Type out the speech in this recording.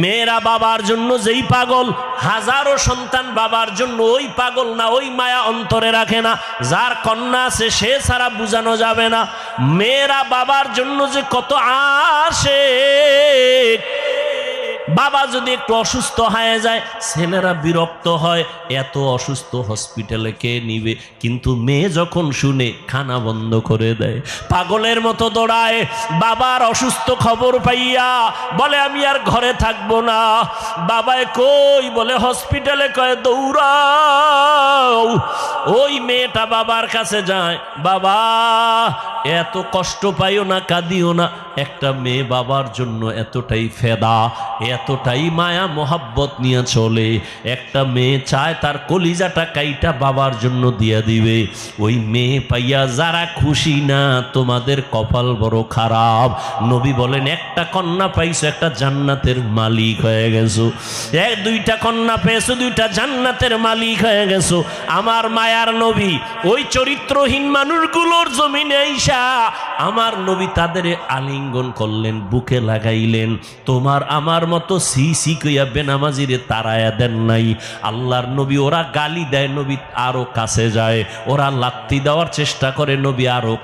মেয়েরা বাবার জন্য যেই পাগল, হাজারো সন্তান বাবার জন্য ওই পাগল না, ওই মায়া অন্তরে রাখে না। যার কন্যা আছে সে ছাড়া বোঝানো যাবে না। মেয়েরা বাবার জন্য যে কত আশিক। বাবা যদি একটু অসুস্থ হয়ে যায় ছেলেরা বিরক্ত হয়, এত অসুস্থ হসপিটালে কে নিবে, কিন্তু মেয়ে যখন শুনে খানা বন্ধ করে দেয়, পাগলের মতো দৌড়ায়। বাবার অসুস্থ খবর পাইয়া বলে আমি আর ঘরে থাকবো না। বাবায় কই, বলে হসপিটালে, কয় দৌড়াও। ওই মেয়েটা বাবার কাছে যায়, বাবা এত কষ্ট পাইও না, কাঁদিও না। একটা মেয়ে বাবার জন্য এতটাই ফেদা, এতটাই মায়া মোহাব্বত নিয়ে চলে। একটা মেয়ে চায় তার কলিজাটা কাইটা বাবার জন্য দিয়ে দিবে। ওই মেয়ে পাইয়া যারা খুশি না, তোমাদের কপাল বড় খারাপ। নবী বলেন একটা কন্যা পাইছো, একটা জান্নাতের মালিক হয়ে গেছো। দুইটা কন্যা পেয়েছো, দুইটা জান্নাতের মালিক হয়ে গেছো। আমার মায়ার নবী ওই চরিত্রহীন মানুষগুলোর জমিনে আইসা আমার নবী তাদের আলিঙ্গন করলেন, বুকে লাগাইলেন। তোমার আমার মতো সি কইয়া বেনামাজিরে তাড়ায়া দেন নাই। আল্লাহর নবী ওরা গালি দেয়, নবী আরো কাছে যায়। ওরা লাত্তি দেওয়ার চেষ্টা করে, নবী আরো